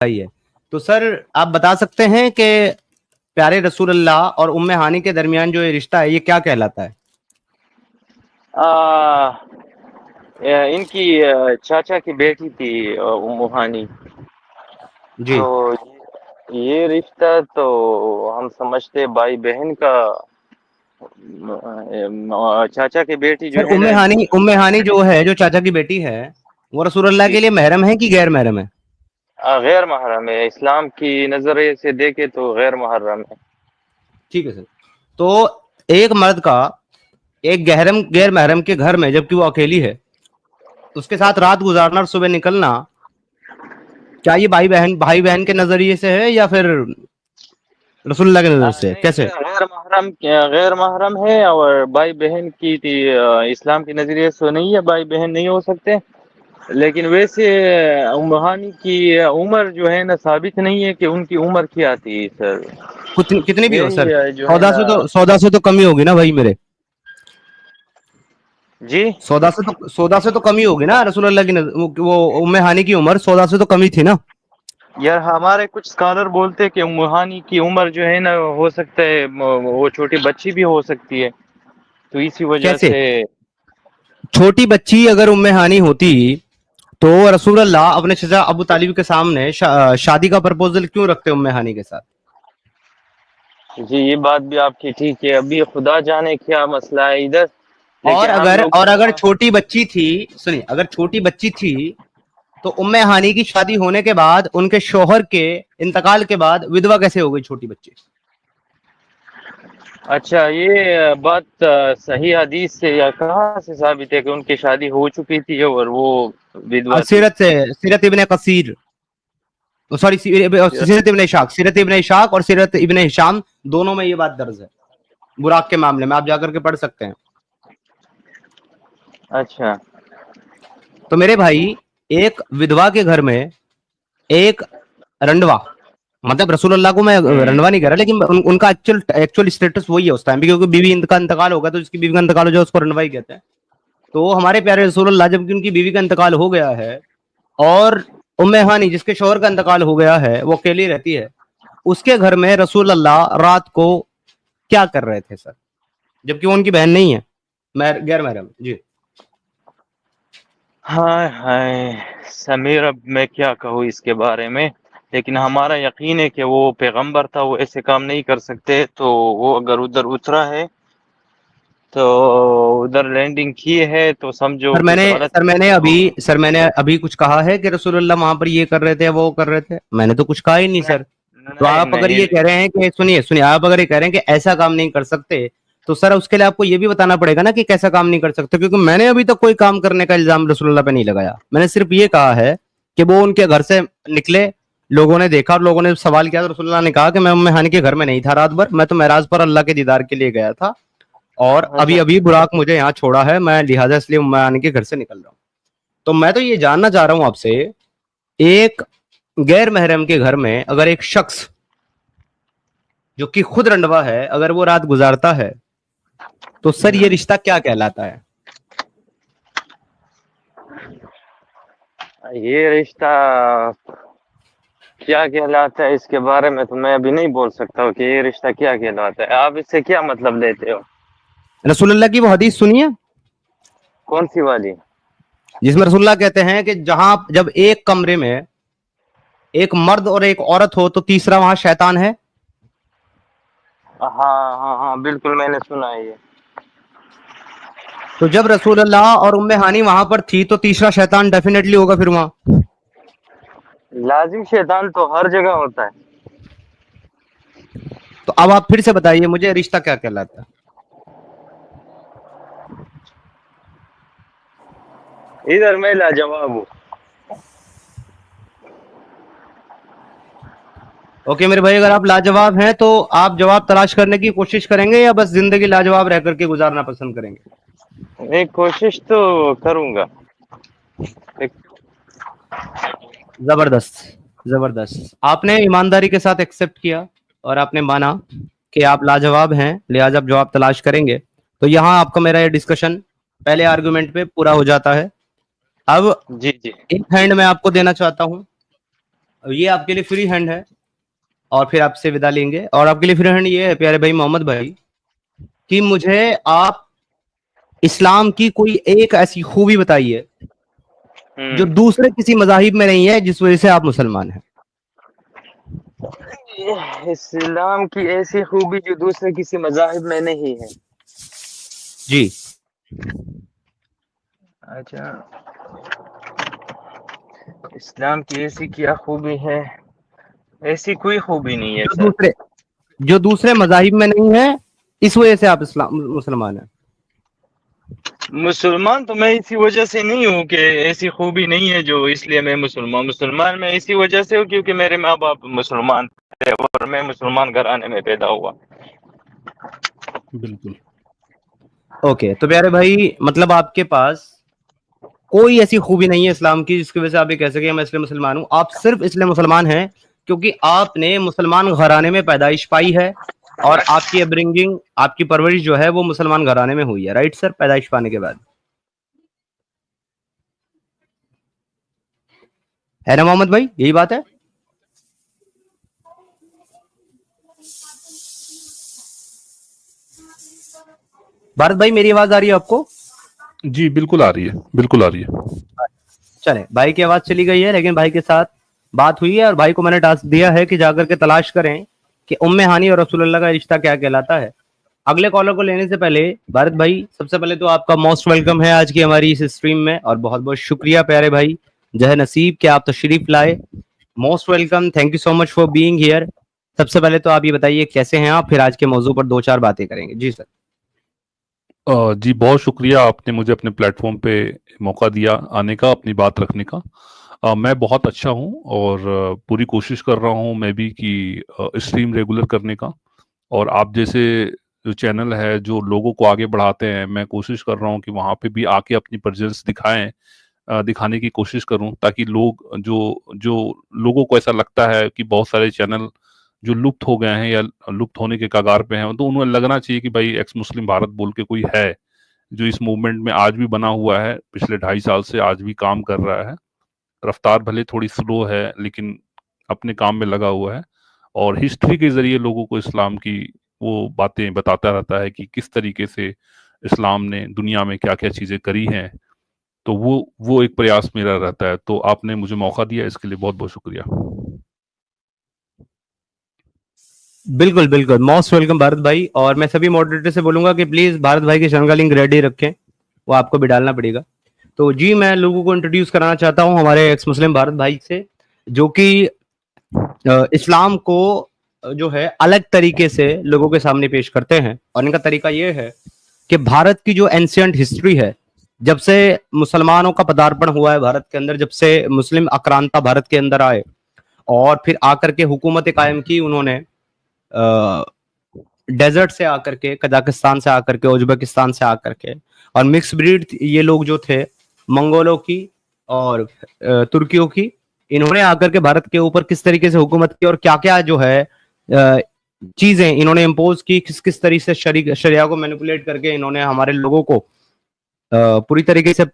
ही है। तो सर आप बता सकते हैं कि प्यारे रसूल अल्लाह और उम्मे हानी के दरमियान जो ये रिश्ता है ये क्या कहलाता है? इनकी चाचा की बेटी थी उम्मू हानी। जी। तो ये रिश्ता तो हम समझते भाई बहन का। चाचा की बेटी जो सर है ना, उम्मे हानी जो है, जो चाचा की बेटी है, वो रसूल अल्लाह जी के लिए महरम है कि गैर महरम है? गैर महरम है। इस्लाम की नजरिए से देखे तो गैर महरम है। ठीक है सर। तो एक मर्द का एक गैर महरम के घर में, जबकि वो अकेली है, उसके साथ रात गुजारना और सुबह निकलना, क्या ये भाई बहन के नजरिए से है या फिर रसूलुल्लाह के नजर से, नहीं, कैसे? गैर महरम है। और भाई बहन की इस्लाम के नजरिए से नहीं है, भाई बहन नहीं हो सकते। लेकिन वैसे उम्महानी की उम्र जो है ना, साबित नहीं है कि उनकी उम्र क्या थी सर। कितनी भी हो यही सर, जो है ना। 1400 से तो कम ही होगी ना भाई मेरे। जी 1400 से तो कम ही होगी ना रसूलुल्लाह की वो उम्मे हानी की उम्र 1400 से तो कम ही थी ना। यार, हमारे कुछ स्कॉलर बोलते हैं कि उम्महानी की उम्र जो है ना, हो सकता है वो छोटी बच्ची भी हो सकती है, तो इसी वजह कैसे? से। छोटी बच्ची अगर उम्मे हानी होती तो रसूलुल्लाह अपने चचा अबू तालिब के सामने शादी का प्रपोजल क्यों रखते उम्मे हानी के साथ? जी, ये बात भी आपकी ठीक है। अभी खुदा जाने क्या मसला है इधर, लेकिन हम लोग और अगर तो। छोटी बच्ची थी, सुनिए, अगर छोटी बच्ची थी तो उम्मे हानी की शादी होने के बाद उनके शोहर के इंतकाल के बाद विधवा कैसे हो गई छोटी बच्ची? अच्छा, ये बात सही हदीस से या कहाँ से साबित है कि उनकी शादी हो चुकी थी और वो विधवा थी? सीरत इब्ने कसीर, सॉरी, सीरत इब्ने इशाक और सीरत इब्ने हिशाम, दोनों में ये बात दर्ज है। बुराक के मामले में आप जाकर के पढ़ सकते हैं। अच्छा। तो मेरे भाई, एक विधवा के घर में एक रंडवा, मतलब रसूलुल्लाह को मैं हम्म। रंडवा नहीं कह रहा, लेकिन उनका एक्चुअल स्टेटस वही है उस टाइम, क्योंकि बीवी का इंतकाल होगा तो जिसकी बीवी का इंतकाल हो जाए उसको रंडवा ही कहते हैं। तो हमारे प्यारे रसूलुल्लाह, जबकि उनकी बीवी का इंतकाल हो गया है और उम्मे हानी जिसके शोहर का इंतकाल हो गया है वो अकेली रहती है, उसके घर में रसूल अल्लाह रात को क्या कर रहे थे सर, जबकि वो उनकी बहन नहीं है, गैर महरम जी? हाय हाय समीर, अब मैं क्या कहूँ इसके बारे में। लेकिन हमारा यकीन है कि वो पैगंबर था, वो ऐसे काम नहीं कर सकते। तो वो अगर उधर उतरा है, तो उधर लैंडिंग की है, तो समझो कुछ गलत तो। सर मैंने अभी कुछ कहा है कि रसूलुल्लाह वहां पर ये कर रहे थे वो कर रहे थे? मैंने तो कुछ कहा ही नहीं सर। तो नहीं आप अगर नहीं ये कह नहीं। रहे हैं कि, सुनिए सुनिए, आप अगर ये कह रहे हैं कि ऐसा काम नहीं कर सकते, तो सर उसके लिए आपको ये भी बताना पड़ेगा ना कि कैसा काम नहीं कर सकते, क्योंकि मैंने अभी तक कोई काम करने का इल्जाम रसूलुल्लाह पे नहीं लगाया। मैंने सिर्फ ये कहा है कि वो उनके घर से निकले, लोगों ने देखा और लोगों ने सवाल किया तो रसूलुल्लाह ने कहा कि मैं उम्मे हानी के घर में नहीं था रात भर, मैं तो महराज पर अल्लाह के दीदार के लिए गया था और अभी अच्छा। अभी बुराक मुझे यहाँ छोड़ा है, मैं लिहाजा इसलिए उम्मे हानी के घर से निकल रहा हूँ। तो मैं तो ये जानना चाह रहा हूँ आपसे, एक गैर महरम के घर में अगर एक शख्स जो कि खुद रंडवा है अगर वो रात गुजारता है, तो सर ये रिश्ता क्या कहलाता है? ये रिश्ता क्या कहलाता है, इसके बारे में तो मैं अभी नहीं बोल सकता हूँ कि ये रिश्ता क्या कहलाता है। आप इससे क्या मतलब लेते हो? रसूलुल्लाह की वो हदीस सुनिए कौन सी वाली? जिसमें रसूलुल्लाह कहते हैं कि जहां जब एक कमरे में एक मर्द और एक औरत हो तो तीसरा वहां शैतान है। हाँ हाँ हाँ, बिल्कुल मैंने सुना है ये। तो जब रसूलुल्लाह और उम्मे हानी वहां पर थी तो तीसरा शैतान डेफिनेटली होगा फिर वहां। लाजिम शैतान तो हर जगह होता है। तो अब आप फिर से बताइए मुझे, रिश्ता क्या कहलाता है? इधर मैं लाजवाब हूँ। ओके मेरे भाई, अगर आप लाजवाब हैं तो आप जवाब तलाश करने की कोशिश करेंगे या बस जिंदगी लाजवाब रह करके गुजारना पसंद करेंगे? मैं कोशिश तो करूंगा। एक। जबरदस्त, जबरदस्त, आपने ईमानदारी के साथ एक्सेप्ट किया और आपने माना कि आप लाजवाब हैं, लिहाजा आप जवाब तलाश करेंगे। तो यहाँ आपका मेरा ये डिस्कशन पहले आर्गुमेंट पे पूरा हो जाता है। अब जी जी। एक हैंड मैं आपको देना चाहता हूँ, ये आपके लिए फ्री हैंड है और फिर आपसे विदा लेंगे। और आपके लिए फ्री हैंड ये है प्यारे भाई मोहम्मद भाई कि मुझे आप इस्लाम की कोई एक ऐसी खूबी बताइए जो दूसरे किसी मजाहिब में नहीं है, जिस वजह से आप मुसलमान हैं। इस्लाम की ऐसी खूबी जो दूसरे किसी मज़ाहिब में नहीं है। जी। अच्छा, इस्लाम की ऐसी क्या खूबी है? ऐसी कोई खूबी नहीं है जो सर। दूसरे मजाहिब में नहीं है, इस वजह से आप इस्लाम मुसलमान हैं। मुसलमान तो मैं इसी वजह से नहीं हूँ कि ऐसी खूबी नहीं है जो इसलिए मैं मुसलमान मैं इसी वजह से हूँ क्योंकि मेरे माँ बाप मुसलमान थे और मैं मुसलमान घराने में पैदा हुआ। बिल्कुल। ओके, तो प्यारे भाई मतलब आपके पास कोई ऐसी खूबी नहीं है इस्लाम की जिसकी वजह से आप ये कह सके मैं इसलिए मुसलमान हूं। आप सिर्फ इसलिए मुसलमान हैं क्योंकि आपने मुसलमान घराने में पैदाइश पाई है और आपकी अपब्रिंगिंग, आपकी परवरिश जो है वो मुसलमान घराने में हुई है। राइट सर, पैदाइश पाने के बाद, है ना मोहम्मद भाई? यही बात है। भारत भाई मेरी आवाज आ रही है आपको? जी बिल्कुल आ रही है, बिल्कुल आ रही है। चले, भाई की आवाज चली गई है लेकिन भाई के साथ बात हुई है और भाई को मैंने टास्क दिया है कि जाकर के तलाश करें कि उम्मे हानी और रसूलुल्लाह का रिश्ता क्या कहलाता है। अगले कॉलर को लेने से पहले भारत भाई, सबसे पहले तो आपका मोस्ट वेलकम है आज की हमारी इस स्ट्रीम में और बहुत बहुत शुक्रिया प्यारे भाई, जय नसीब कि आप तशरीफ लाए। Most welcome, thank you so much for being here. सबसे पहले तो आप ये बताइए कैसे हैं आप, फिर आज के मौजू पर दो चार बातें करेंगे। जी सर। जी बहुत शुक्रिया, आपने मुझे अपने प्लेटफॉर्म पे मौका दिया आने का, अपनी बात रखने का। मैं बहुत अच्छा हूँ और पूरी कोशिश कर रहा हूँ मैं भी कि स्ट्रीम रेगुलर करने का। और आप जैसे जो चैनल है जो लोगों को आगे बढ़ाते हैं, मैं कोशिश कर रहा हूँ कि वहाँ पे भी आके अपनी प्रेजेंस दिखाने की कोशिश करूँ, ताकि लोग जो जो लोगों को ऐसा लगता है कि बहुत सारे चैनल जो लुप्त हो गए हैं या लुप्त होने के कगार पे हैं, तो उन्हें लगना चाहिए कि भाई एक्स मुस्लिम भारत बोल के कोई है जो इस मूवमेंट में आज भी बना हुआ है, पिछले 2.5 साल से आज भी काम कर रहा है। रफ्तार भले थोड़ी स्लो है लेकिन अपने काम में लगा हुआ है और हिस्ट्री के जरिए लोगों को इस्लाम की वो बातें बताता रहता है कि किस तरीके से इस्लाम ने दुनिया में क्या क्या चीजें करी हैं। तो वो एक प्रयास मेरा रहता है। तो आपने मुझे मौका दिया, इसके लिए बहुत बहुत शुक्रिया। बिल्कुल बिल्कुल, मोस्ट वेलकम भारत भाई। और मैं सभी मॉडरेटर से बोलूंगा कि प्लीज भारत भाई के चैनल का लिंक रेडी रखें, वो आपको भी डालना पड़ेगा। तो जी मैं लोगों को इंट्रोड्यूस कराना चाहता हूं हमारे एक्स मुस्लिम भारत भाई से, जो कि इस्लाम को जो है अलग तरीके से लोगों के सामने पेश करते हैं। और इनका तरीका ये है कि भारत की जो एंशियंट हिस्ट्री है, जब से मुसलमानों का पदार्पण हुआ है भारत के अंदर, जब से मुस्लिम आक्रांता भारत के अंदर आए और फिर आकर के हुकूमत कायम की उन्होंने, डेजर्ट से आकर के, कजाकिस्तान से आकर के, उज्बेकिस्तान से आकर के, और मिक्स ब्रीड ये लोग जो थे मंगोलों की और तुर्कियों की, इन्होंने आकर के भारत के ऊपर किस तरीके से हुकूमत की और क्या क्या जो है चीजें इन्होंने इम्पोज की, किस किस तरीके से शरिया को मैनिपुलेट करके इन्होंने हमारे लोगों को पूरी तरीके से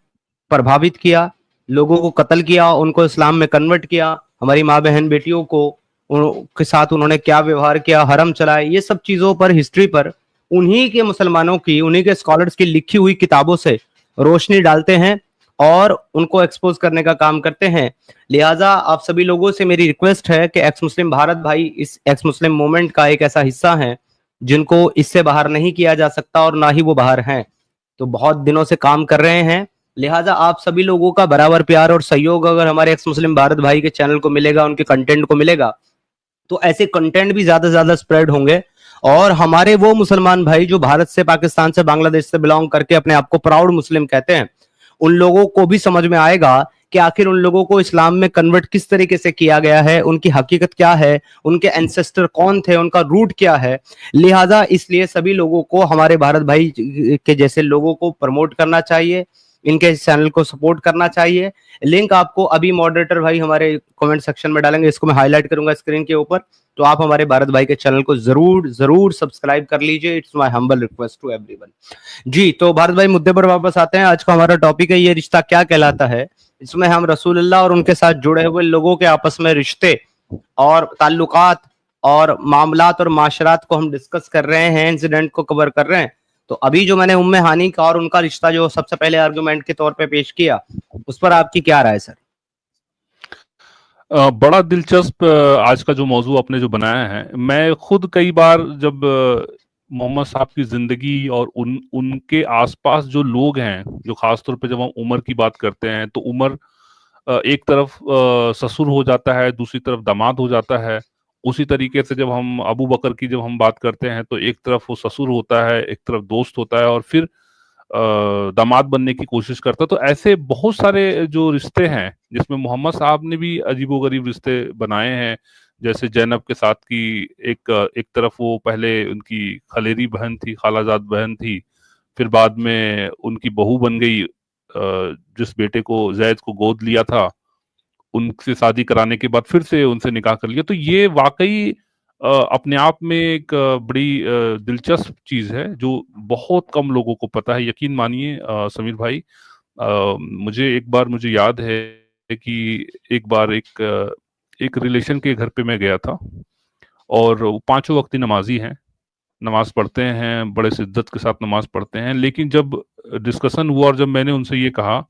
प्रभावित किया, लोगों को कत्ल किया, उनको इस्लाम में कन्वर्ट किया, हमारी माँ बहन बेटियों को उनके साथ उन्होंने क्या व्यवहार किया, हरम चलाए, ये सब चीजों पर, हिस्ट्री पर उन्हीं के मुसलमानों की, उन्हीं के स्कॉलर्स की लिखी हुई किताबों से रोशनी डालते हैं और उनको एक्सपोज करने का काम करते हैं। लिहाजा आप सभी लोगों से मेरी रिक्वेस्ट है कि एक्स मुस्लिम भारत भाई इस एक्स मुस्लिम मूवमेंट का एक ऐसा हिस्सा है जिनको इससे बाहर नहीं किया जा सकता और ना ही वो बाहर हैं, तो बहुत दिनों से काम कर रहे हैं। लिहाजा आप सभी लोगों का बराबर प्यार और सहयोग अगर हमारे एक्स मुस्लिम भारत भाई के चैनल को मिलेगा, उनके कंटेंट को मिलेगा, तो ऐसे कंटेंट भी ज्यादा से ज्यादा स्प्रेड होंगे और हमारे वो मुसलमान भाई जो भारत से, पाकिस्तान से, बांग्लादेश से बिलोंग करके अपने आप को प्राउड मुस्लिम कहते हैं, उन लोगों को भी समझ में आएगा कि आखिर उन लोगों को इस्लाम में कन्वर्ट किस तरीके से किया गया है, उनकी हकीकत क्या है, उनके एंसेस्टर कौन थे, उनका रूट क्या है। लिहाजा इसलिए सभी लोगों को, हमारे भारत भाई के जैसे लोगों को प्रमोट करना चाहिए, इनके इस चैनल को सपोर्ट करना चाहिए। लिंक आपको अभी मॉडरेटर भाई हमारे कमेंट सेक्शन में डालेंगे, इसको मैं हाईलाइट करूंगा स्क्रीन के ऊपर। तो आप हमारे भारत भाई के चैनल को जरूर जरूर सब्सक्राइब कर लीजिए। It's my humble request to everyone. जी, तो भारत भाई मुद्दे पर वापस आते हैं। आज का हमारा टॉपिक है, ये रिश्ता क्या कहलाता है। इसमें हम रसूलुल्लाह और उनके साथ जुड़े हुए लोगों के आपस में रिश्ते और ताल्लुकात और मामलात और माशरात को हम डिस्कस कर रहे हैं, इंसिडेंट को कवर कर रहे हैं। तो अभी जो मैंने उम्मे हानी का और उनका रिश्ता जो सबसे पहले आर्गुमेंट के तौर पे पेश किया, उस पर आपकी क्या राय सर? बड़ा दिलचस्प आज का जो मौजू आपने जो बनाया है, मैं खुद कई बार जब मोहम्मद साहब की जिंदगी और उनके आसपास जो लोग हैं, जो खासतौर पे जब हम उमर की बात करते हैं तो उमर एक तरफ ससुर हो जाता है, दूसरी तरफ दामाद हो जाता है। उसी तरीके से जब हम अबू बकर की जब हम बात करते हैं तो एक तरफ वो ससुर होता है, एक तरफ दोस्त होता है और फिर दामाद बनने की कोशिश करता है। तो ऐसे बहुत सारे जो रिश्ते हैं जिसमें मोहम्मद साहब ने भी अजीबोगरीब रिश्ते बनाए हैं। जैसे जैनब के साथ की एक तरफ वो पहले उनकी खलेरी बहन थी, खालाजाद बहन थी, फिर बाद में उनकी बहू बन गई। जिस बेटे को जैद को गोद लिया था, उनसे शादी कराने के बाद फिर से उनसे निकाह कर लिया। तो ये वाकई अपने आप में एक बड़ी दिलचस्प चीज है जो बहुत कम लोगों को पता है। यकीन मानिए समीर भाई, मुझे याद है कि एक बार एक रिलेशन के घर पे मैं गया था और वो पांचों वक्ती नमाजी हैं, नमाज पढ़ते हैं, बड़े शिद्दत के साथ नमाज पढ़ते हैं। लेकिन जब डिस्कशन हुआ और जब मैंने उनसे ये कहा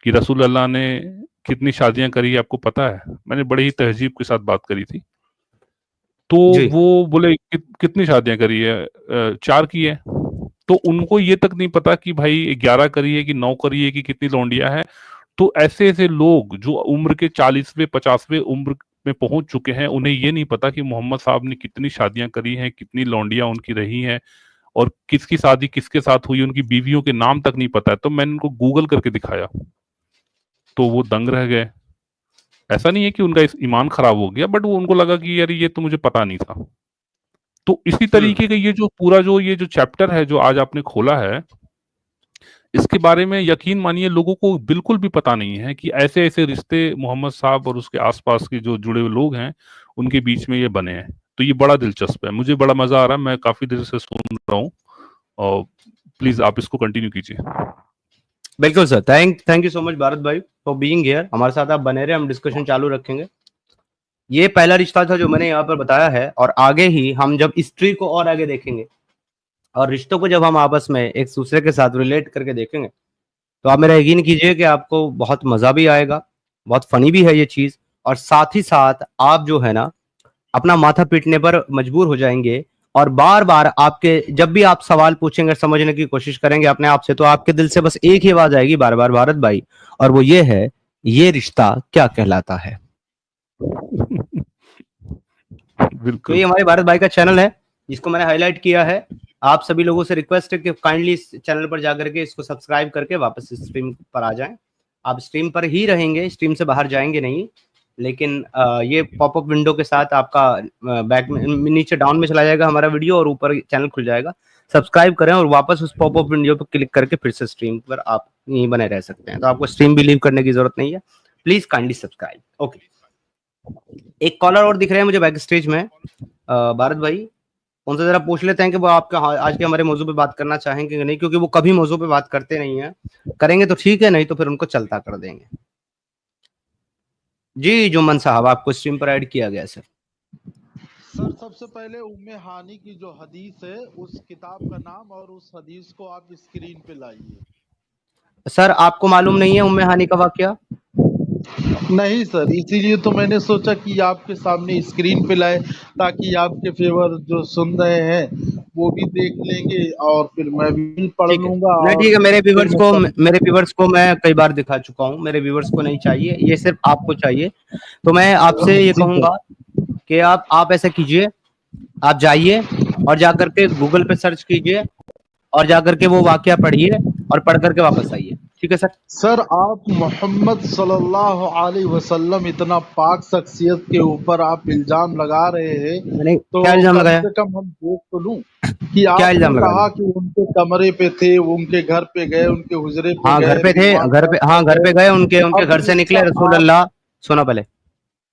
कि रसूल अल्लाह ने कितनी शादियां करी है आपको पता है, मैंने बड़ी ही तहजीब के साथ बात करी थी। तो वो बोले कितनी शादियां करी है? 4 की है। तो उनको ये तक नहीं पता कि भाई 11 करी है कि 9 करी है कि कितनी लौंडिया है। तो ऐसे ऐसे लोग जो उम्र के 40वें 50वें उम्र में पहुंच चुके हैं, उन्हें ये नहीं पता कि मोहम्मद साहब ने कितनी शादियां करी हैं, कितनी लौंडियां उनकी रही हैं और किसकी शादी किसके साथ हुई, उनकी बीवियों के नाम तक नहीं पता है। तो मैंने उनको गूगल करके दिखाया तो वो दंग रह गए। ऐसा नहीं है कि उनका ईमान खराब हो गया, बट वो उनको लगा कि यार ये तो मुझे पता नहीं था। तो इसी तरीके का ये जो पूरा ये जो चैप्टर है जो आज आपने खोला है, इसके बारे में यकीन मानिए लोगों को बिल्कुल भी पता नहीं है कि ऐसे ऐसे रिश्ते मोहम्मद साहब और उसके आसपास के जो जुड़े हुए लोग हैं उनके बीच में ये बने हैं। तो ये बड़ा दिलचस्प है, मुझे बड़ा मजा आ रहा है, मैं काफी देर से सुन रहा हूँ और प्लीज आप इसको कंटिन्यू कीजिए। बिल्कुल sir, thank you so much Bharat भाई फॉर बीइंग हियर। हमारे साथ आप बने रहे, हम डिस्कशन चालू रखेंगे। ये पहला रिश्ता था जो मैंने यहाँ पर बताया है, और आगे ही हम जब हिस्ट्री को और आगे देखेंगे और रिश्तों को जब हम आपस में एक दूसरे के साथ रिलेट करके देखेंगे तो आप मेरा यकीन कीजिए कि आपको बहुत मजा भी आएगा, बहुत फनी भी है ये चीज, और साथ ही साथ आप जो है ना अपना माथा पीटने पर मजबूर हो जाएंगे और बार बार आपके जब भी आप सवाल पूछेंगे, समझने की कोशिश करेंगे अपने आप से, तो आपके दिल से बस एक ही आवाज आएगी बार बार भारत भाई, और वो ये है, ये रिश्ता क्या कहलाता है। तो ये हमारे भारत भाई का चैनल है जिसको मैंने हाईलाइट किया है। आप सभी लोगों से रिक्वेस्ट है कि काइंडली इस चैनल पर जाकर के इसको सब्सक्राइब करके वापस स्ट्रीम पर आ जाएं। आप स्ट्रीम पर ही रहेंगे, स्ट्रीम से बाहर जाएंगे नहीं, लेकिन ये पॉपअप विंडो के साथ आपका बैक में नीचे डाउन में चला जाएगा हमारा वीडियो और ऊपर चैनल खुल जाएगा। सब्सक्राइब करें और वापस उस पॉपअप विंडो पर क्लिक करके फिर से स्ट्रीम पर आप यहीं बने रह सकते हैं। तो आपको स्ट्रीम भी लीव करने की जरूरत नहीं है, प्लीज काइंडली सब्सक्राइब। ओके, एक कॉलर और दिख रहे हैं मुझे बैक स्टेज में, भारत भाई उनसे जरा पूछ लेते हैं कि वो आपका आज के हमारे मौजू पे बात करना चाहेंगे कि नहीं, क्योंकि वो कभी मौजू पे बात करते नहीं है। करेंगे तो ठीक है, नहीं तो फिर उनको चलता कर देंगे। जी जुम्मन साहब, आपको स्ट्रीम पर ऐड किया गया सर। सर सबसे पहले उम्मे हानी की जो हदीस है उस किताब का नाम और उस हदीस को आप स्क्रीन पे लाइए। सर आपको मालूम नहीं है उम्मे हानी का वाकया? नहीं सर, इसीलिए तो मैंने सोचा कि आपके सामने स्क्रीन पे लाए ताकि आपके फेवर जो सुन रहे हैं वो भी देख लेंगे और फिर मैं भी पढ़ लूंगा। नहीं ठीक है, मेरे व्यूअर्स को मैं कई बार दिखा चुका हूँ, मेरे व्यूअर्स को नहीं चाहिए, ये सिर्फ आपको चाहिए। तो मैं आपसे ये कहूंगा कि आप ऐसा कीजिए, आप जाइए और जाकर के गूगल पे सर्च कीजिए और जाकर के वो वाकया पढ़िए और पढ़ करके वापस आइए। ठीक है सर। सर आप मोहम्मद सल्लल्लाहु अलैहि वसल्लम इतना पाक शख्सियत के ऊपर आप इल्जाम लगा रहे हैं, मैंने तो क्या इल्जाम कम लगाया? से कम हम देख तो लूं कि क्या आपने इल्जाम लगाया? कहा कि उनके कमरे पे थे, उनके घर पे गए, उनके हुजरे पे हाँ घर गए, पे थे, मेहमान घर पे, नवाजी हाँ घर गए। पे गए, उनके उनके अब घर से निकले इसका रसूल आप अल्लाह। सुना पहले,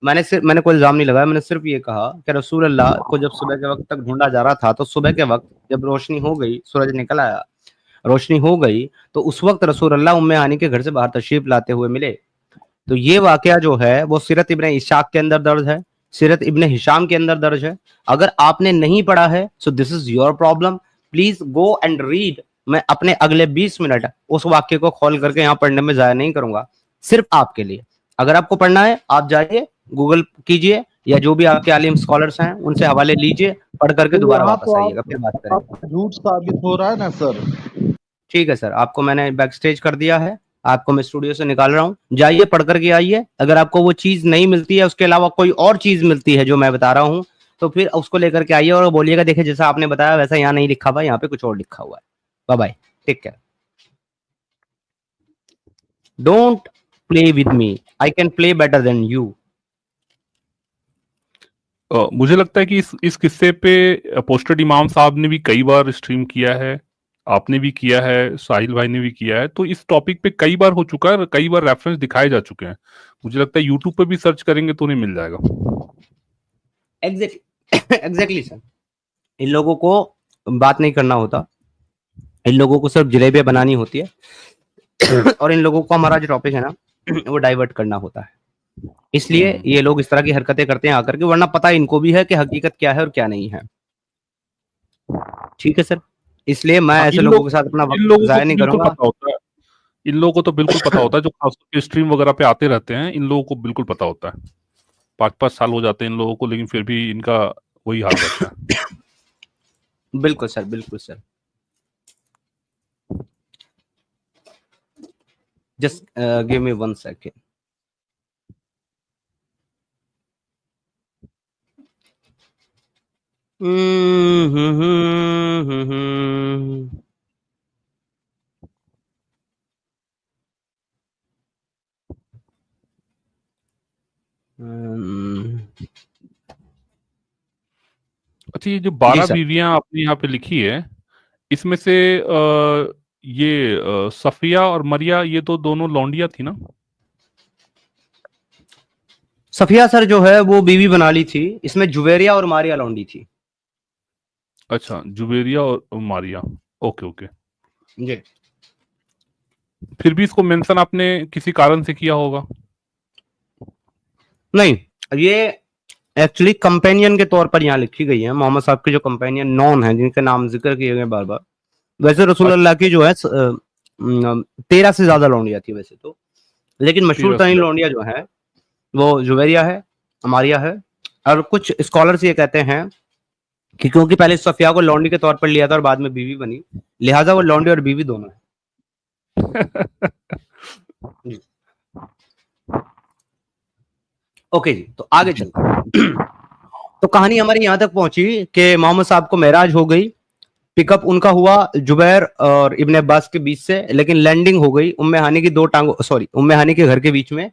मैंने कोई इल्जाम नहीं लगाया, मैंने सिर्फ ये कहा कि रसूल अल्लाह को जब सुबह के वक्त तक ढूंढा जा रहा था, तो सुबह के वक्त जब रोशनी हो गई, सूरज निकल आया, रोशनी हो गई, तो उस वक्त रसूल अल्लाह उम्मे हानी के घर से बाहर तशरीफ लाते हुए मिले। तो ये वाकया जो है वो सीरत इब्ने इशाक के अंदर दर्ज है, सीरत इब्ने हिशाम के अंदर दर्ज है। अगर आपने नहीं पढ़ा है so this is your problem, please go and read. मैं अपने अगले 20 मिनट उस वाक्य को खोल करके यहाँ पढ़ने में जाया नहीं करूंगा, सिर्फ आपके लिए। अगर आपको पढ़ना है आप जाइए, गूगल कीजिए, या जो भी आपके आलिम स्कॉलर्स हैं उनसे हवाले लीजिए, पढ़ करके तो दोबारा यहाँ वापस तो आइएगा, फिर बात करेंगे। आप झूठ साबित हो रहा है ना सर। ठीक है सर, आपको मैंने बैक स्टेज कर दिया है, आपको मैं स्टूडियो से निकाल रहा हूँ, जाइए पढ़ करके आइए। अगर आपको वो चीज नहीं मिलती है, उसके अलावा कोई और चीज मिलती है जो मैं बता रहा हूँ, तो फिर उसको लेकर के आइए और बोलिएगा देखिए जैसा आपने बताया वैसा यहाँ नहीं लिखा हुआ, यहाँ पे कुछ और लिखा हुआ है। Bye bye, take care, don't play with me, I can play better than you. मुझे लगता है कि इस किस्से पे पोस्टर इमाम साहब ने भी कई बार स्ट्रीम किया है, आपने भी किया है, साहिल भाई ने भी किया है, तो इस टॉपिक पे कई बार हो चुका है, कई बार रेफरेंस दिखाए जा चुके हैं। मुझे लगता है यूट्यूब पे भी सर्च करेंगे तो नहीं मिल जाएगा। एग्जैक्टली सर, इन लोगों को बात नहीं करना होता, इन लोगों को सिर्फ जलेबियां बनानी होती है और इन लोगों को हमारा जो टॉपिक है ना वो डाइवर्ट करना होता है, इसलिए ये लोग इस तरह की हरकतें करते हैं आकर के, वरना पता इनको भी है कि हकीकत क्या है और क्या नहीं है। ठीक है सर, इसलिए मैं हाँ, ऐसे लोगों के साथ अपना इन वक्त लोगों को जाया तो नहीं बिल्कुल करूंगा। पता होता है, इन लोगों को तो बिल्कुल पता होता है, जो खास करके स्ट्रीम वगैरह पे आते रहते हैं, इन लोगों को बिल्कुल पता होता है। 5-5 साल हो जाते हैं इन लोगों को, लेकिन फिर भी इनका वही हाल रहता है। बिल्कुल सर, बिल्कुल sir, just give me 1 second. अच्छा, ये जो जी 12 सर, बीवियां आपने यहाँ पे लिखी है, इसमें से सफिया और मरिया, ये तो दोनों लौंडिया थी ना? सफिया सर जो है वो बीवी बना ली थी, इसमें जुवेरिया और मारिया लौंडी थी। अच्छा, जुबेरिया और मारिया, ओके ओके। जी, फिर भी इसको मेंशन आपने किसी कारण से किया होगा? नहीं, ये एक्चुअली कंपेनियन के तौर पर यहाँ लिखी गई है, मोहम्मद साहब के जो कंपेनियन नॉन है, जिनके नाम जिक्र किए गए बार बार। वैसे रसूल अल्लाह की जो है 13 से ज्यादा लौंडिया थी वैसे तो, लेकिन मशहूर तरीन लौंडिया जो है वो जुवेरिया है, मारिया है। और कुछ स्कॉलर्स ये कहते हैं कि क्योंकि पहले सफिया को लौंडी के तौर पर लिया था और बाद में बीवी बनी, लिहाजा वो लौंडी और बीवी दोनों है। जी। ओके जी, तो आगे चलते हैं। तो कहानी हमारी यहां तक पहुंची कि मोहम्मद साहब को मेराज हो गई, पिकअप उनका हुआ जुबैर और इब्ने अब्बास के बीच से, लेकिन लैंडिंग हो गई उम्मे हानी की उम्मे हानी के घर के बीच में।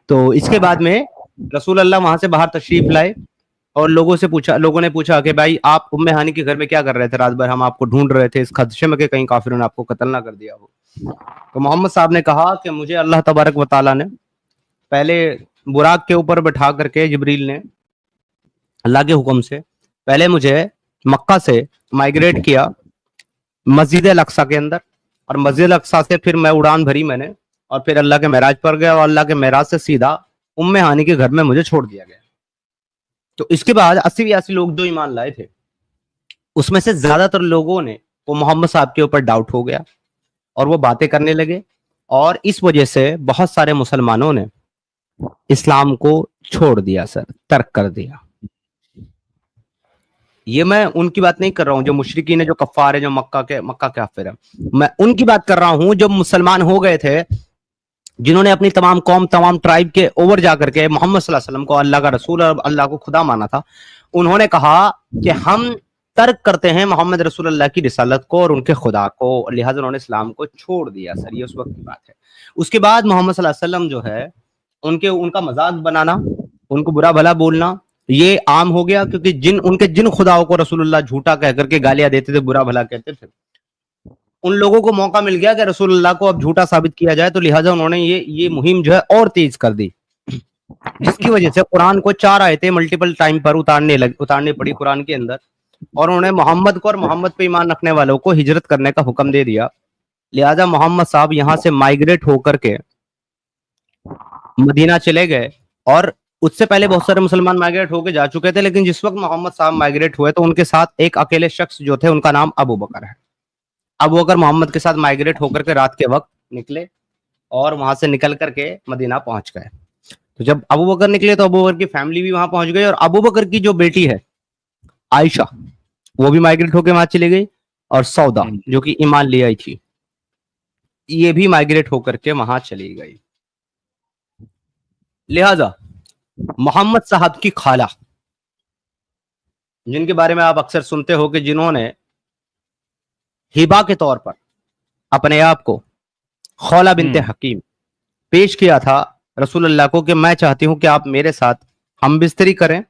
तो इसके बाद में रसूल अल्लाह वहां से बाहर तशरीफ लाए और लोगों ने पूछा कि भाई आप उम्मे हानी के घर में क्या कर रहे थे रात भर, हम आपको ढूंढ रहे थे इस खदशे में कि कहीं काफिरों ने आपको कत्ल ना कर दिया हो। तो मोहम्मद साहब ने कहा कि मुझे अल्लाह तबारक व तआला ने पहले बुराक के ऊपर बैठा करके, जिब्रील ने अल्लाह के हुक्म से पहले मुझे मक्का से माइग्रेट किया मस्जिद अल-अक्सा के अंदर, और मस्जिद अल-अक्सा से फिर मैं उड़ान भरी मैंने, और फिर अल्लाह के मेराज पर गया और अल्लाह के मेराज से सीधा उम्मे हानी के घर में मुझे छोड़ दिया गया। तो इसके बाद 80-82 लोग जो ईमान लाए थे, उसमें से ज्यादातर लोगों ने वो मोहम्मद साहब के ऊपर डाउट हो गया और वो बातें करने लगे, और इस वजह से बहुत सारे मुसलमानों ने इस्लाम को छोड़ दिया सर, तर्क कर दिया। ये मैं उनकी बात नहीं कर रहा हूं जो मुशरिकीन है, जो कफ्फार है, जो मक्का के काफिर है, मैं उनकी बात कर रहा हूं जो मुसलमान हो गए थे, जिन्होंने अपनी तमाम कौम, तमाम ट्राइब के ओवर जाकर के मोहम्मद सल्लल्लाहु अलैहि वसल्लम को अल्लाह का रसूल और अल्लाह को खुदा माना था। उन्होंने कहा कि हम तर्क करते हैं मोहम्मद रसूलुल्लाह की रिसालत को और उनके खुदा को, लिहाजा उन्होंने इस्लाम को छोड़ दिया सर। ये उस वक्त की बात है। उसके बाद मोहम्मद सल्लल्लाहु अलैहि वसल्लम जो है उनका मजाक बनाना, उनको बुरा भला बोलना ये आम हो गया, क्योंकि जिन खुदाओं को रसूलुल्लाह झूठा कह करके गालियां देते थे, बुरा भला कहते थे, उन लोगों को मौका मिल गया कि रसूलुल्लाह को अब झूठा साबित किया जाए, तो लिहाजा उन्होंने ये मुहिम जो है और तेज कर दी, जिसकी वजह से कुरान को 4 आयतें मल्टीपल टाइम पर उतारनी पड़ी कुरान के अंदर, और उन्होंने मोहम्मद को और मोहम्मद पे ईमान रखने वालों को हिजरत करने का हुक्म दे दिया। लिहाजा मोहम्मद साहब यहाँ से माइग्रेट होकर के मदीना चले गए, और उससे पहले बहुत सारे मुसलमान माइग्रेट होकर जा चुके थे, लेकिन जिस वक्त मोहम्मद साहब माइग्रेट हुए तो उनके साथ एक अकेले शख्स जो थे, उनका नाम अबू बकर है। अबू बकर मोहम्मद के साथ माइग्रेट होकर के रात के वक्त निकले और वहां से निकल करके मदीना पहुंच गए। तो जब अबू बकर निकले तो अबू बकर की फैमिली भी वहां पहुंच गई, और अबू बकर की जो बेटी है आयशा, वो भी माइग्रेट होकर वहां चली गई, और सौदा जो कि ईमान ले आई थी, ये भी माइग्रेट होकर के वहां चली गई। लिहाजा मोहम्मद साहब की खाला, जिनके बारे में आप अक्सर सुनते हो कि जिन्होंने हिबा के तौर पर अपने आप को खौला बिनते हकीम पेश किया था रसूलुल्लाह को कि मैं चाहती हूं कि आप मेरे साथ हम बिस्तरी करें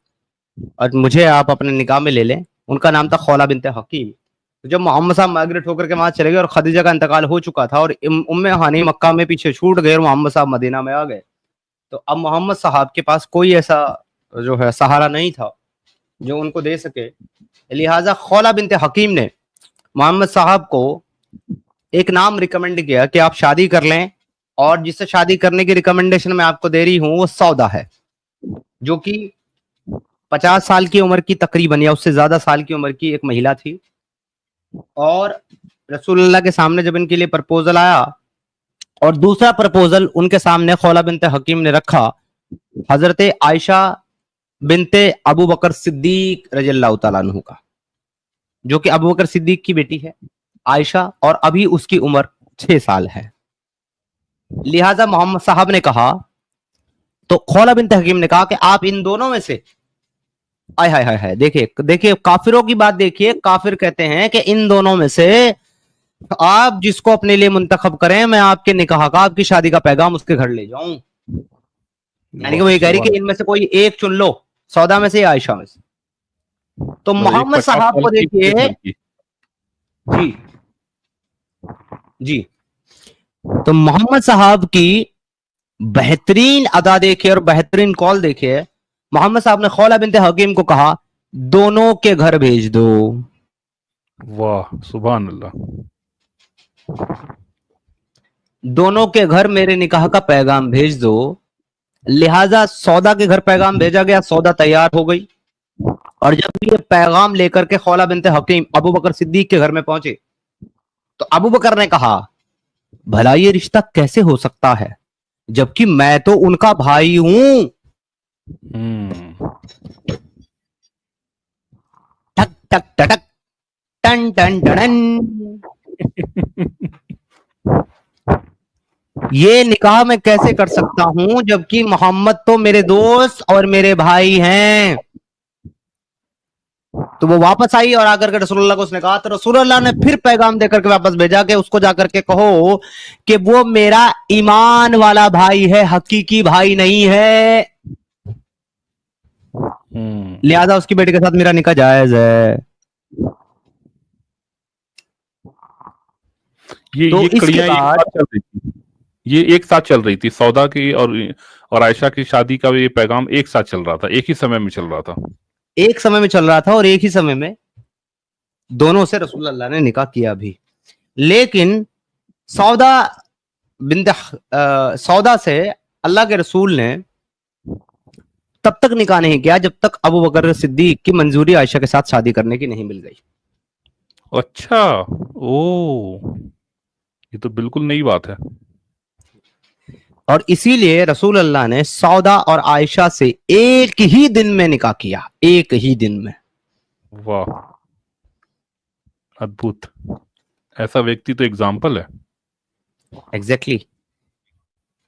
और मुझे आप अपने निकाह में ले लें, उनका नाम था खौला बिनते हकीम। तो जब मोहम्मद साहब माइग्रेट होकर के वहां चले गए और खदीजा का इंतकाल हो चुका था और उम्मे हानी मक्का में पीछे छूट गए और मोहम्मद साहब मदीना में आ गए, तो अब मोहम्मद साहब के पास कोई ऐसा जो है सहारा नहीं था जो उनको दे सके। लिहाजा खौला बिनते हकीम ने मोहम्मद साहब को एक नाम रिकमेंड किया कि आप शादी कर लें, और जिससे शादी करने की रिकमेंडेशन मैं आपको दे रही हूं वो सौदा है, जो कि 50 साल की उम्र की तकरीबन या उससे ज्यादा साल की उम्र की एक महिला थी। और रसूलुल्लाह के सामने जब इनके लिए प्रपोजल आया, और दूसरा प्रपोजल उनके सामने खौला बिनते हकीम ने रखा हजरत आयशा बिनते अबू बकर सिद्दीक रज़ियल्लाहु ताला अन्हु का, जो कि अबू बकर सिद्दीक की बेटी है आयशा, और अभी उसकी उम्र 6 साल है। लिहाजा मोहम्मद साहब ने कहा, तो खौला बिनते हकीम ने कहा कि आप इन दोनों में से, आय हाय हाय हाय, देखिए काफिरों की बात देखिए, काफिर कहते हैं कि इन दोनों में से आप जिसको अपने लिए मुंतखब करें, मैं आपके निकाह का, आपकी शादी का पैगाम उसके घर ले जाऊं। यानी कि वो ये कह रही कि इनमें से कोई एक चुन लो, सौदा में से या आयशा में से। तो मोहम्मद साहब को देखिए जी जी, तो मोहम्मद साहब की बेहतरीन अदा देखिए और बेहतरीन कॉल देखिए। मोहम्मद साहब ने खौला बिनते हकीम को कहा, दोनों के घर भेज दो। वाह सुभान अल्लाह। दोनों के घर मेरे निकाह का पैगाम भेज दो। लिहाजा सौदा के घर पैगाम भेजा गया, सौदा तैयार हो गई, और जब ये पैगाम लेकर के खौला बिनते हकीम अबू बकर सिद्दीक के घर में पहुंचे, तो अबू बकर ने कहा, भला ये रिश्ता कैसे हो सकता है जबकि मैं तो उनका भाई हूं। ठक ठक टटक टन टन टन। ये निकाह मैं कैसे कर सकता हूं जबकि मोहम्मद तो मेरे दोस्त और मेरे भाई हैं। तो वो वापस आई और आकर के रसूलुल्लाह को उसने कहा, तो रसूलुल्लाह ने फिर पैगाम देकर के वापस भेजा कि उसको जाकर के कहो कि वो मेरा ईमान वाला भाई है, हकीकी भाई नहीं है। लिहाजा उसकी बेटी के साथ मेरा निकाह जायज है। ये कड़ियां ये एक साथ चल रही थी, सौदा की और आयशा की शादी का ये पैगाम एक साथ चल रहा था, एक ही समय में चल रहा था। एक समय में चल रहा था और एक ही समय में दोनों से रसूलुल्लाह ने निकाह किया भी। लेकिन सौदा से अल्लाह के रसूल ने तब तक निकाह नहीं किया जब तक अबू बकर सिद्दीक की मंजूरी आयशा के साथ शादी करने की नहीं मिल गई। अच्छा, ओ, ये तो बिल्कुल नई बात है। और इसीलिए रसूलुल्लाह ने सौदा और आयशा से एक ही दिन में निकाह किया, एक ही दिन में। वाह, अद्भुत। ऐसा व्यक्ति तो एग्जाम्पल है। एग्जैक्टली।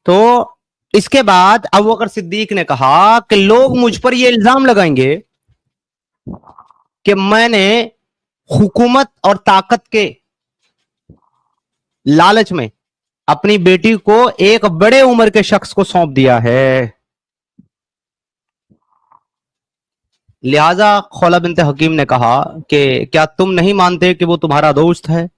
तो इसके बाद अबू बकर सिद्दीक ने कहा कि लोग मुझ पर यह इल्जाम लगाएंगे कि मैंने हुकूमत और ताकत के लालच में अपनी बेटी को एक बड़े उम्र के शख्स को सौंप दिया है। लिहाजा खौला बिनत हकीम ने कहा कि क्या तुम नहीं मानते कि वो तुम्हारा दोस्त है?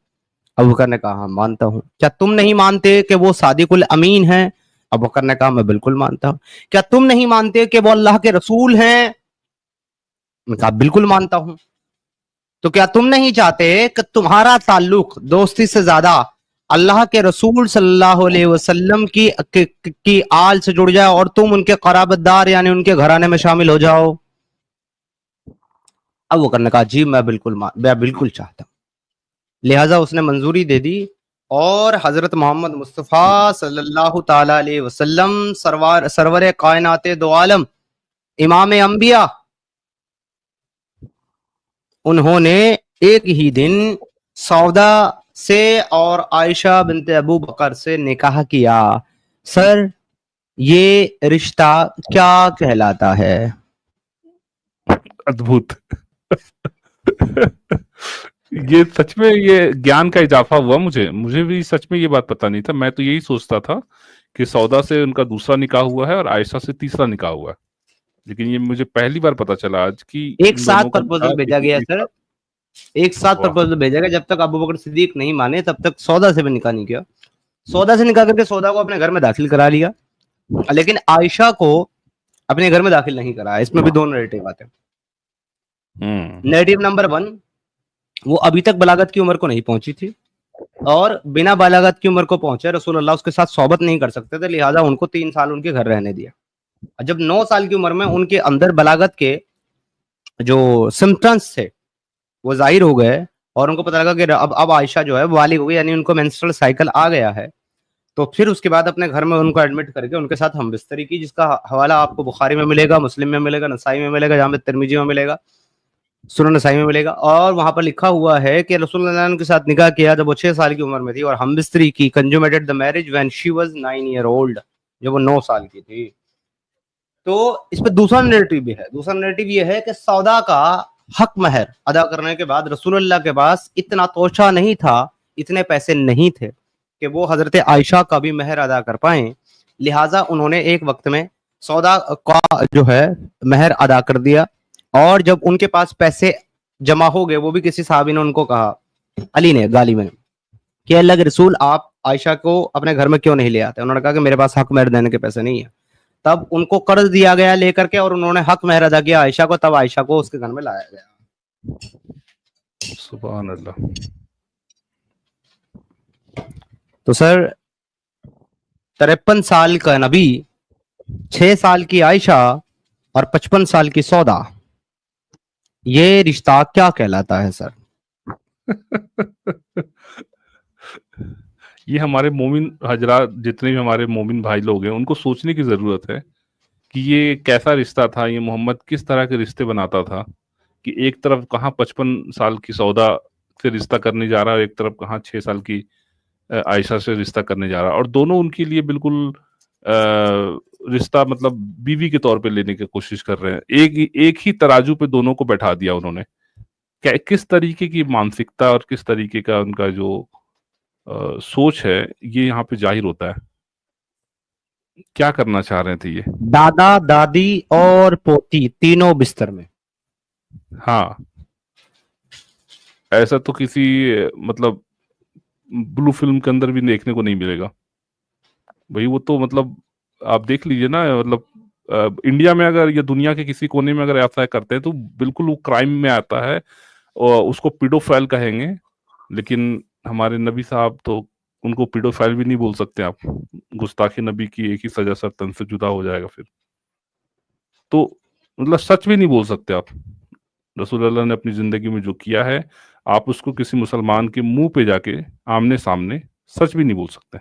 अबू बकर ने कहा, हाँ मानता हूं। क्या तुम नहीं मानते कि वो सादिकुल अमीन है? अबू बकर ने कहा, मैं बिल्कुल मानता हूं। क्या तुम नहीं मानते कि वो अल्लाह के रसूल हैं? मैं कहा, बिल्कुल मानता हूं। तो क्या तुम नहीं चाहते कि तुम्हारा ताल्लुक दोस्ती से ज्यादा अल्लाह के रसूल सल्लल्लाहु अलैहि वसल्लम की आल से जुड़ जाए और तुम उनके क़राबतदार यानी उनके घराने में शामिल हो जाओ? अब वो करने कहा, जी मैं बिल्कुल चाहता हूं। लिहाजा उसने मंजूरी दे दी और हजरत मोहम्मद मुस्तफ़ा सल्लल्लाहु ताला अलैहि वसल्लम सरवर कायनात दो आलम इमाम अंबिया, उन्होंने एक ही दिन सौदा से और आयशा बिनत अबू बकर से निकाह किया। सर, ये रिश्ता क्या कहलाता है? अद्भुत। ये सच में ये ज्ञान का इजाफा हुआ। मुझे भी सच में ये बात पता नहीं था। मैं तो यही सोचता था कि सौदा से उनका दूसरा निकाह हुआ है और आयशा से तीसरा निकाह हुआ है, लेकिन ये मुझे पहली बार पता चला आज कि एक इन साथ दोनों का प्रपोजल निकाह भेजा किसी गया तीसरा। सर, एक साथ वाह। प्रपोजल भेजा गया। जब तक अबू बकर सिद्दीक नहीं माने तब तक सौदा से भी निकाह नहीं किया। सौदा से निकाह करके सौदा को अपने घर में दाखिल करा लिया, लेकिन आयशा को अपने घर में दाखिल नहीं करा। इसमें भी दो नैरेटिव आते हैं। नैरेटिव नंबर 1, वो अभी तक बलागत की उम्र को नहीं पहुंची थी और बिना बलागत की उम्र को पहुंचे रसूलुल्लाह उसके साथ सोबत नहीं कर सकते थे, लिहाजा उनको 3 साल उनके घर रहने दिया। जब 9 साल की उम्र में उनके अंदर बलागत के जो सिम्टम्स थे वो जाहिर हो गए और उनको पता लगा कि अब आयशा जो है वो बालिग हो गई, यानी उनको मेंस्ट्रुअल साइकिल आ गया है, तो फिर उसके बाद अपने घर में उनको एडमिट करके उनके साथ हमबिस्तरी की, जिसका हवाला आपको बुखारी में मिलेगा, मुस्लिम में मिलेगा, नसाई में मिलेगा, जामे तिरमिजी में मिलेगा, सुनन नसाई में मिलेगा। और वहां पर लिखा हुआ है कि रसूलुल्लाह ने उनके साथ निकाह किया जब वो 6 साल की उम्र में थी और हमबिस्तरी की, consummated the marriage when she was 9 year old, जब वो 9 साल की थी। तो इस पे दूसरा नैरेटिव भी है। दूसरा नैरेटिव ये है कि सौदा का हक महर अदा करने के बाद रसूलुल्लाह के पास इतना तोशा नहीं था, इतने पैसे नहीं थे कि वो हजरत आयशा का भी महर अदा कर पाए, लिहाजा उन्होंने एक वक्त में सौदा का जो है महर अदा कर दिया। और जब उनके पास पैसे जमा हो गए, वो भी किसी साहबी ने उनको कहा, अली ने गाली में, कि अल्लाह के रसूल आप आयशा को अपने घर में क्यों नहीं ले आते? उन्होंने कहा कि मेरे पास हक महर देने के पैसे नहीं है। तब उनको कर्ज दिया गया लेकर के और उन्होंने हक महर अदा किया आयशा को, तब आयशा को उसके घर में लाया गया। सुभान अल्लाह। तो सर 53 साल का नबी, 6 साल की आयशा और 55 साल की सौदा, ये रिश्ता क्या कहलाता है सर? ये हमारे मोमिन हजरात, जितने भी हमारे मोमिन भाई लोग हैं, उनको सोचने की जरूरत है कि ये कैसा रिश्ता था, ये मोहम्मद किस तरह के रिश्ते बनाता था, कि एक तरफ कहाँ 55 साल की सौदा से रिश्ता करने जा रहा है और एक तरफ कहाँ 6 साल की आयशा से रिश्ता करने जा रहा है, और दोनों उनके लिए बिल्कुल रिश्ता मतलब बीवी के तौर पे लेने की कोशिश कर रहे हैं। एक ही तराजू पे दोनों को बैठा दिया उन्होंने। किस तरीके की मानसिकता और किस तरीके का उनका जो सोच है, ये यहाँ पे जाहिर होता है। क्या करना चाह रहे थे ये? दादा दादी और पोती तीनों बिस्तर में। हाँ, ऐसा तो किसी मतलब ब्लू फिल्म के अंदर भी देखने को नहीं मिलेगा भाई। वो तो मतलब आप देख लीजिए ना, मतलब इंडिया में अगर या दुनिया के किसी कोने में अगर ऐसा करते हैं तो बिल्कुल वो क्राइम में आता है और उसको पीडोफाइल कहेंगे। लेकिन हमारे नबी साहब तो उनको पीडोफाइल भी नहीं बोल सकते आप। गुस्ताखी नबी की एक ही सजा सर तन से जुदा हो जाएगा फिर तो, मतलब सच भी नहीं बोल सकते आप। रसूलुल्लाह ने अपनी जिंदगी में जो किया है, आप उसको किसी मुसलमान के मुंह पे जाके आमने सामने सच भी नहीं बोल सकते।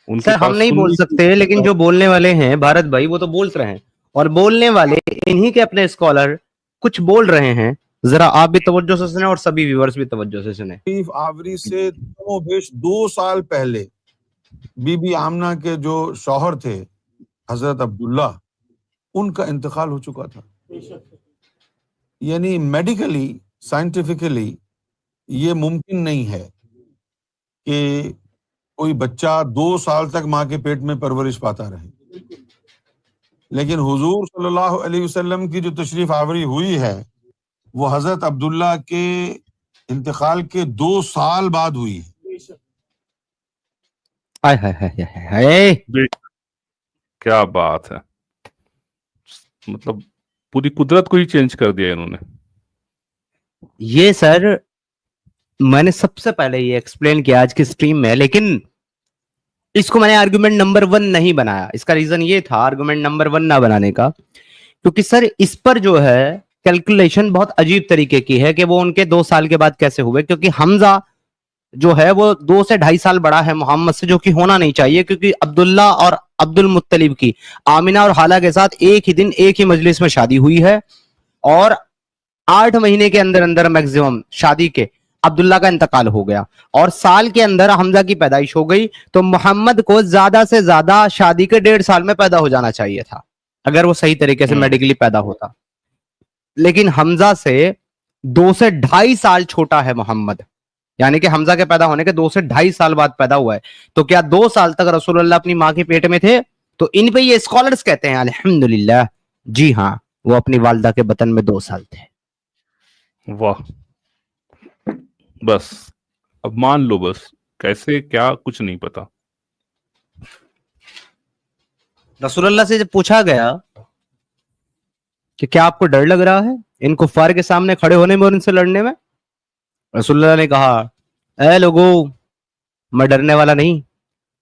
उनके सर हम पास नहीं बोल सकते, लेकिन जो बोलने वाले हैं भारत भाई वो तो बोल रहे हैं, और बोलने वाले इन्हीं के अपने स्कॉलर कुछ बोल रहे हैं। जरा आप भी तवज्जो से सुने और सभी व्यूअर्स भी तवज्जो से सुने। आवरी से 2 साल पहले बीबी आमना के जो शौहर थे हजरत अब्दुल्ला, उनका इंतकाल हो चुका था। यानी मेडिकली, साइंटिफिकली ये मुमकिन नहीं है कि कोई बच्चा 2 साल तक माँ के पेट में परवरिश पाता रहे। लेकिन हुजूर सल्लल्लाहु अलैहि वसल्लम की जो तशरीफ आवरी हुई है वो हजरत अब्दुल्ला के इंतकाल के 2 साल बाद हुई है। हाय हाय हाय हाय हाय। क्या बात है, मतलब पूरी कुदरत को ही चेंज कर दिया इन्होंने। ये सर मैंने सबसे पहले ये एक्सप्लेन किया आज की स्ट्रीम में, लेकिन इसको मैंने आर्गुमेंट नंबर 1 नहीं बनाया। इसका रीजन ये था आर्गुमेंट नंबर 1 ना बनाने का, क्योंकि सर इस पर जो है कैलकुलेशन बहुत अजीब तरीके की है कि वो उनके 2 साल के बाद कैसे हुए, क्योंकि हमजा जो है वो 2 से 2.5 साल बड़ा है मोहम्मद से, जो कि होना नहीं चाहिए, क्योंकि अब्दुल्ला और अब्दुल मुत्तलिब की आमिना और हाला के साथ एक ही दिन एक ही मजलिस में शादी हुई है, और 8 महीने के अंदर अंदर मैक्सिमम शादी के अब्दुल्ला का इंतकाल हो गया, और साल के अंदर हमजा की पैदाइश हो गई। तो मोहम्मद को ज्यादा से ज्यादा शादी के 1.5 साल में पैदा हो जाना चाहिए था, अगर वो सही तरीके से मेडिकली पैदा होता। लेकिन हमजा से 2 से 2.5 साल छोटा है मोहम्मद, यानी कि हमजा के पैदा होने के 2 से 2.5 साल बाद पैदा हुआ है। तो क्या 2 साल तक रसूलुल्लाह अपनी माँ के पेट में थे? तो इन पे ये स्कॉलर्स कहते हैं अल्हम्दुलिल्लाह, जी हाँ, वो अपनी वालदा के बतन में 2 साल थे। वाह, बस अब मान लो, बस कैसे क्या कुछ नहीं पता। रसूलुल्लाह से जब पूछा गया कि क्या आपको डर लग रहा है इन कुफ्फार के सामने खड़े होने में और इनसे लड़ने में, रसूलुल्लाह ने कहा, ए लोगों, मैं डरने वाला नहीं,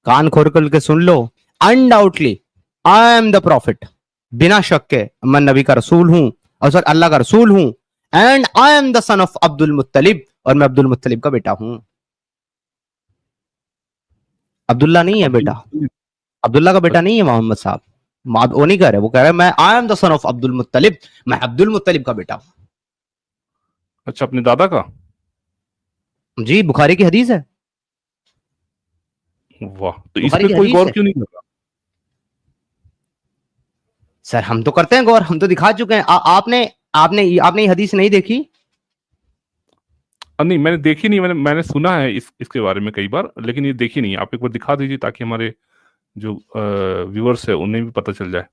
कान खोल कर के सुन लो, undoubtedly I am the prophet, बिना शक के मैं नबी का रसूल हूं, और सर अल्लाह का रसूल हूं, and I am the son of Abdul मुत्तलिब, और मैं अब्दुल मुत्तलिब का बेटा हूं। अब्दुल्ला नहीं है बेटा, अब्दुल्ला का बेटा नहीं है मोहम्मद साहब, वो नहीं कह रहे, वो कह रहे मैं आई am the son of Abdul मुत्तलिब, मैं अब्दुल मुत्तलिब का बेटा हूं। अच्छा, अपने दादा का? जी, बुखारी की हदीस है। वाह, तो इस बुखारी पे की कोई हदीस गौर है। क्यों नहीं कर रहा? सर हम तो करते हैं गौर, हम तो दिखा चुके हैं। आपने आपने आपने ये हदीस नहीं देखी? नहीं, मैंने देखी नहीं, मैंने सुना है इसके बारे में कई बार, लेकिन ये देखी नहीं। आप एक बार दिखा दीजिए ताकि हमारे जो व्यूअर्स है उन्हें भी पता चल जाए।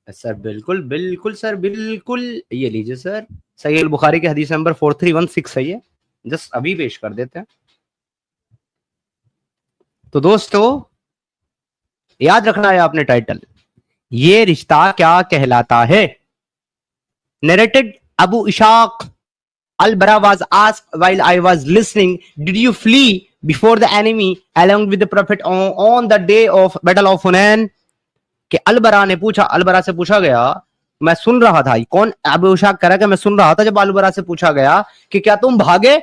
सर बिल्कुल बिल्कुल सर बिल्कुल, ये लीजिए सर, सही बुखारी के हदीस नंबर 4316 है ये, जस्ट अभी पेश कर देते हैं। तो दोस्तों याद रखना है आपने टाइटल, ये रिश्ता क्या कहलाता है। Narrated Abu Ishaq Al-Bara was asked while I was listening, did you flee before the enemy along with the prophet on the day of battle of Hunain? कि अल-बरा ने पूछा, अल-बरा से पूछा गया, मैं सुन रहा था, कौन अबू इशाक कह रहा कि मैं सुन रहा था जब अल-बरा से पूछा गया कि क्या तुम भागे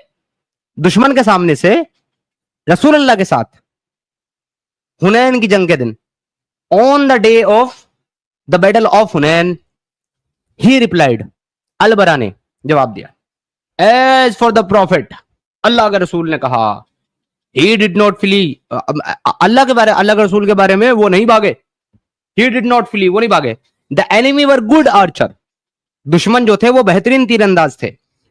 दुश्मन के सामने से रसूल अल्लाह के साथ हुनैन की जंग के दिन, on the day of the battle of Hunain. He replied, Al Bara ने जवाब दिया, एज फॉर द प्रॉफिट, अल्लाह के रसूल ने कहा, ही डिड नॉट फ्ली, अल्लाह के रसूल के बारे में वो नहीं भागे, ही डिड नॉट फ्ली, वो नहीं भागे। The enemy were good Archer, दुश्मन जो थे वो बेहतरीन तीरंदाज थे।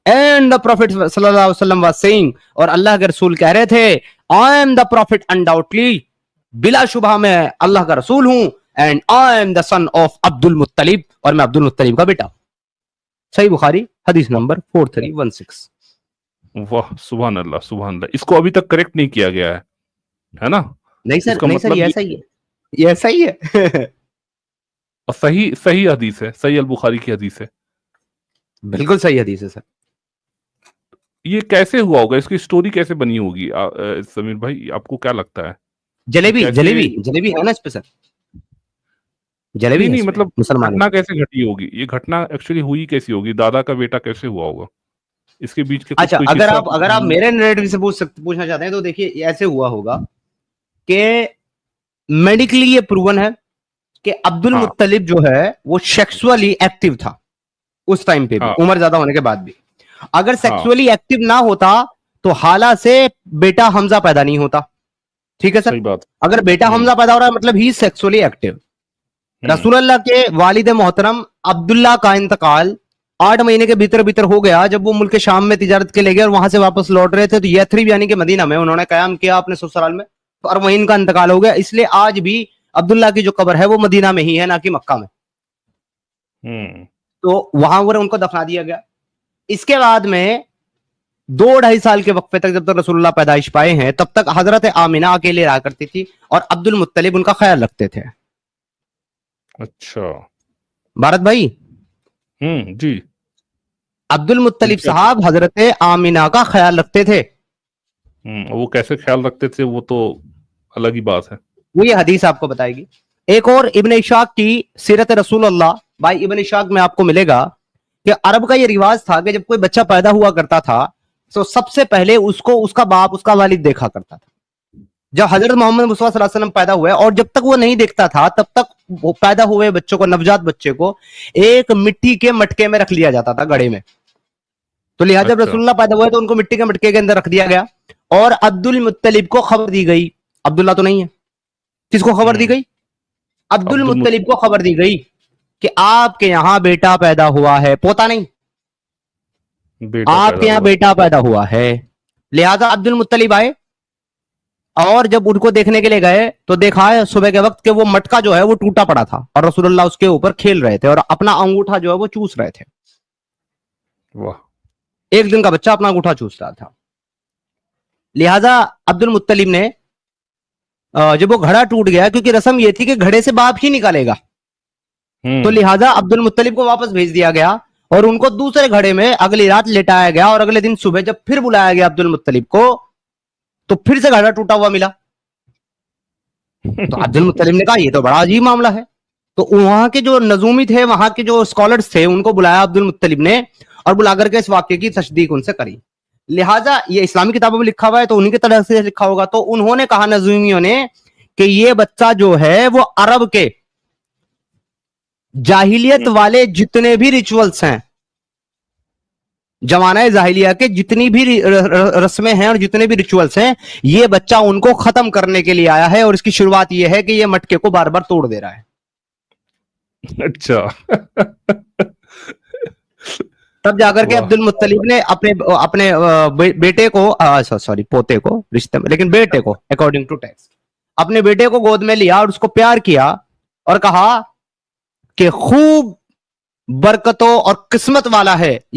एंड द प्रॉफिट सल्लल्लाहु अलैहि वसल्लम वाज सेइंग, और अल्लाह के रसूल कह रहे थे, आई एम द प्रॉफिट अनडाउटली, बिला शुबह मैं अल्लाह का रसूल हूं, and I am the son of Abdul मुत्तलिब, और मैं अब्दुल मुत्तलिब का बेटा। सही बुखारी हदीस नंबर 4316। वाह, सुभान अल्लाह, सुभान अल्लाह। इसको अभी तक करेक्ट नहीं किया गया है ना? नहीं सर, इसका नहीं सर, मतलब ये ऐसा ही है, ये ऐसा ही है। और सही सही हदीस है, सही अल बुखारी की हदीस है, बिल्कुल सही हदीस है सर। ये कैसे हुआ होगा, इसकी स्टोरी कैसे बनी होगी? समीर भाई, आपको क्या लगता है? जलेबी कैसे- जलेबी जलेबी है ना इस पे सर, जलेबी नहीं है नहीं, इस पे, मतलब मुसलमान घटना कैसे घटी होगी? ये घटना एक्चुअली हुई कैसी होगी? दादा का बेटा कैसे हुआ होगा? इसके बीच के कुछ अच्छा, कोई अगर किस्सा- आप मेरे नरेटिव से पूछना चाहते हैं तो देखिए, ये ऐसे हुआ होगा कि मेडिकली ये प्रूवन है कि अब्दुल हाँ। मुत्तलिब जो है वो सेक्सुअली एक्टिव था उस टाइम पे भी, हाँ। उम्र ज्यादा होने के बाद भी। अगर सेक्सुअली एक्टिव ना होता तो हाला से बेटा हमजा पैदा नहीं होता, ठीक है सर? सही बात। अगर बेटा हमजा पैदा हो रहा है मतलब ही सेक्सुअली एक्टिव। रसूलुल्लाह के वालिद मोहतरम अब्दुल्ला का इंतकाल 8 महीने के भीतर भीतर हो गया जब वो मुल्क शाम में तिजारत के ले गए और वहां से वापस लौट रहे थे, तो यथरिब यानी कि मदीना में उन्होंने कयाम किया अपने ससुराल में, और वहीं इनका इंतकाल हो गया। इसलिए आज भी अब्दुल्ला की जो कब्र है वो मदीना में ही है, ना कि मक्का में। तो वहां पर उनको दफना दिया गया। इसके बाद में 2-2.5 साल के वक्फे तक, जब तक रसूलुल्लाह पैदाइश पाए हैं, तब तक हजरत आमिना अकेले रहा करती थी और अब्दुल मुत्तलिब उनका ख्याल रखते थे। अच्छा भारत भाई, जी, अब्दुल मुत्तलिब अच्छा। साहब हजरत आमिना का ख्याल रखते थे। वो कैसे ख्याल रखते थे वो तो अलग ही बात है, वो ये हदीस आपको बताएगी। एक और इब्न इशाक की सीरत रसूलुल्लाह, भाई इब्न इशाक में आपको मिलेगा कि अरब का ये रिवाज था कि जब कोई बच्चा पैदा हुआ करता था तो सबसे पहले उसको उसका बाप, उसका वालिद देखा करता था। जब हजरत मोहम्मद मुस्तफा सल्लल्लाहु अलैहि वसल्लम पैदा हुए और जब तक वो नहीं देखता था तब तक वो पैदा हुए बच्चों को, नवजात बच्चे को एक मिट्टी के मटके में रख लिया जाता था, गड़े में। तो लिहाजा जब अच्छा। रसूलुल्लाह पैदा हुए तो उनको मिट्टी के मटके के अंदर रख दिया गया और अब्दुल मुत्तलिब को खबर दी गई। अब्दुल्ला तो नहीं है, किसको खबर दी गई? अब्दुल मुत्तलिब को खबर दी गई कि आपके यहां बेटा पैदा हुआ है, पोता नहीं, बेटा आपके यहाँ बेटा पैदा हुआ है। लिहाजा अब्दुल मुत्तलिब आए और जब उनको देखने के लिए गए तो देखा है सुबह के वक्त कि वो मटका जो है वो टूटा पड़ा था और रसूलुल्लाह उसके ऊपर खेल रहे थे और अपना अंगूठा जो है वो चूस रहे थे। वाह, एक दिन का बच्चा अपना अंगूठा चूस रहा था। लिहाजा अब्दुल मुत्तलिब ने जब वो घड़ा टूट गया, क्योंकि रस्म ये थी कि घड़े से बाप ही निकालेगा, तो लिहाजा अब्दुल मुत्तलिब को वापस भेज दिया गया और उनको दूसरे घड़े में अगली रात लेटाया गया और अगले दिन सुबह जब फिर बुलाया गया अब्दुल मुत्तलिब को तो फिर से घड़ा टूटा हुआ मिला। तो अब्दुल मुत्तलिब ने कहा ये तो बड़ा अजीब मामला है। तो वहां के जो नजूमी थे, वहां के जो स्कॉलर्स थे, उनको बुलाया अब्दुल मुत्तलिब ने और बुला करके इस वाक्य की तस्दीक उनसे करी। लिहाजा ये इस्लामी किताबों में लिखा हुआ है तो उन्हीं की तरह से लिखा होगा। तो उन्होंने कहा नजूमियों ने कि ये बच्चा जो है वो अरब के जाहिलियत वाले जितने भी रिचुअल्स हैं, जमाना जाहिलिया के जितनी भी रस्में हैं और जितने भी रिचुअल्स हैं, ये बच्चा उनको खत्म करने के लिए आया है और इसकी शुरुआत ये है कि ये मटके को बार बार तोड़ दे रहा है। अच्छा। तब जाकर के अब्दुल मुत्तलिब ने अपने अपने बेटे को, सॉरी पोते को रिश्ते में, लेकिन बेटे को अकॉर्डिंग टू टेक्स्ट, अपने बेटे को गोद में लिया और उसको प्यार किया और कहा कि खूब बरकतों और किस्मत वाला है ये